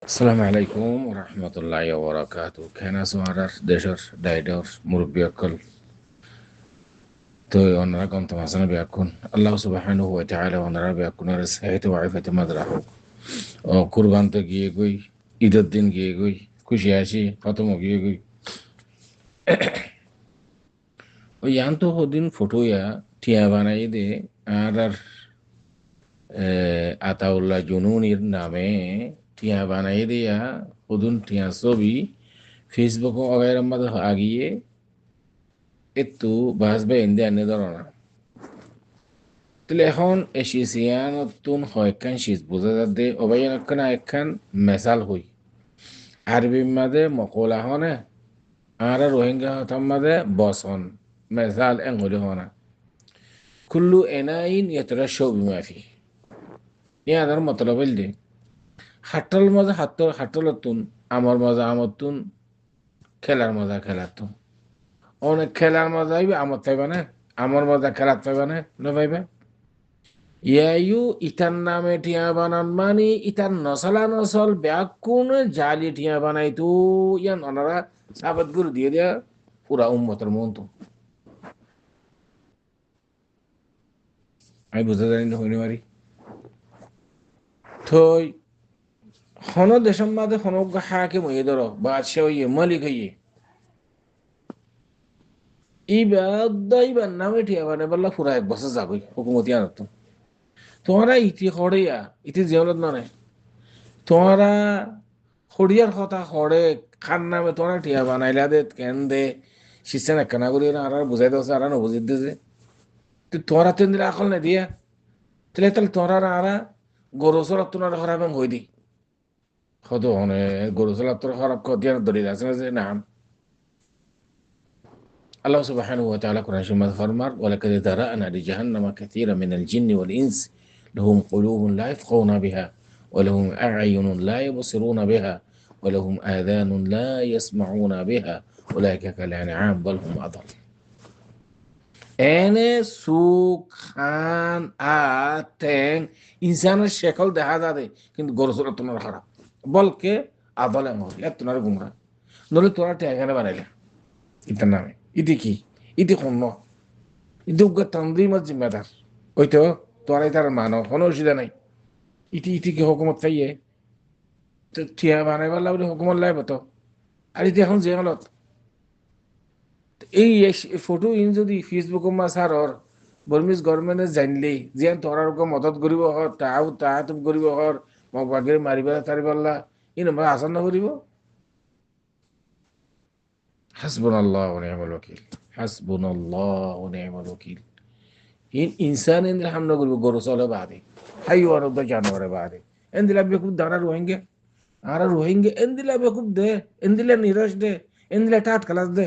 আসসালামু আলাইকুম রহমতুল্লাহ ওবরাকাতু কেন আছো আর দেশের ডাইডর মুরব্বী অকল তো ওনারা গন্তম হাসান ব্যাকুন আল্লাহ সুবহানাহু ওয়া তাআলা ওনারা ব্যাকুনের সাহিত্য ওয়াইফাতে মাদরা হোক ও কুরবান তো গিয়ে গই ঈদের দিন গিয়ে গই খুশি আছি খতম গিয়ে গই ওই ইয়ান তো দিন ফটো ইয়া টিয়া বানাই দে আর আতাউল্লাহ জুনুনির নামে টিয়া বানাই দিয়া ওদিন টিয়া ছবি ফেসবুক অগের মধ্যে আগিয়ে একটু বাসবে ইন্ডিয়া এনে ধরো না তাহলে এখন এশিয়ান নতুন হয়খান শীত বোঝা যাতে অবাইন একখান মেসাল হই আরবির মাঝে মকলা হনে আর রোহিঙ্গা হতাম মাঝে বসন মেসাল এঙ্গুলি হনা কুল্লু এনাইন ইয়তরা শোবি মাফি ইয়াদের মতলব দে হাটল মজা হাটলতুন আমার মজা আমতুন খেলার মজা খেলাতুন অনেক খেলার মজা হইবে আমার চাইবা না আমার মজা খেলার চাইবা না না পাইবে ইয়ায়ু ইতার নামে টিয়া বানান মানে ইতার নসলা নসল ব্যাকুন জালি টিয়া বানাই তো ইয়ান ওনারা সাবাত গুরু দিয়ে দেয়া পুরা উম্মতের মন তো আমি বুঝতে জানি না হইনি মারি তো হন দেশের মাঝে হন হাকে মইয়ে ধরো বাদশাহ হইয়ে মালিক হইয়ে এইবার নামে টিয়া বানাই বললা পুরা এক বছর যাবই হুকুমতি আনত তোমরা ইতি হড়িয়া ইতি জিয়নত মানে তোমরা হড়িয়ার কথা হড়ে খান নামে তোমরা টিয়া বানাইলা দে কেন দে শিষ্যা না কেনা করি না আর বুঝাই দেছে আর নবুঝিত দে যে তোমরা তিন দিলে আকল না দিয়া তাহলে তোমরা আর গরু চলার তোমার খারাপ হই দি হতো মানে গরু চলার তোর খারাপ দিয়ে দলিল আছে না যে নাম আল্লাহ সুবহানাহু ওয়া তাআলা কোরআন শরীফে ফরমান ওয়ালাকাদ যারানা লিজাহান্নামা কাসীরাম মিনাল জিন্নি ওয়াল ইনস লাহুম কুলুবুন লা ইয়াফকাহুনা বিহা ওয়া লাহুম আ'য়ুনুন লা ইবসিরুনা বিহা ওয়া লাহুম আযানুন লা ইয়াসমাউনা বিহা উলাইকা কাল আনআম বাল হুম আদাল এনে সুখ খান আতেং ইনসানের শেকল দেখা যাবে কিন্তু গরু চলা তোমার খারাপ বলকে আদলে মহল তোমার গুমরা নলে তোরা টেকানে বানাইলে ইতার নামে ইতি কি ইতি কোন ইতি উগ্র তন্দ্রিমার জিম্মেদার ওই তো তোরাই তার মানো কোনো অসুবিধা নাই ইতি ইতি কি হুকুমত চাইয়ে তো ঠিয়া বানাইবার লাগলে হুকুমত লাইব তো আর ইতি এখন যে হলত এই ফটো ইন যদি ফেসবুক মা সারর বর্মিজ গভর্নমেন্টে জানলেই যে তোরার মদত করিব হর তাহাতুম করিব হর মোক বাগেৰে মাৰিব তাৰিবাল্লা ই নম্বৰ আচৰণ নকৰিব হাসবুনাল্লাহ ওয়া নি'মাল ওয়াকিল হাসবুনাল্লাহ ওয়া নি'মাল ওয়াকিল ইনসান ইন্দিল হামলা করিব গরু চলে বাদে হাইওয়ান উদ্দা জানোয়ারে বাদে এন্দিলা বেকুব দাঁড়া রোহিঙ্গে আর রোহিঙ্গে এন্দিলা বেকুব দে এন্দিলা নিরস দে এন্দিলা টাট খালাস দে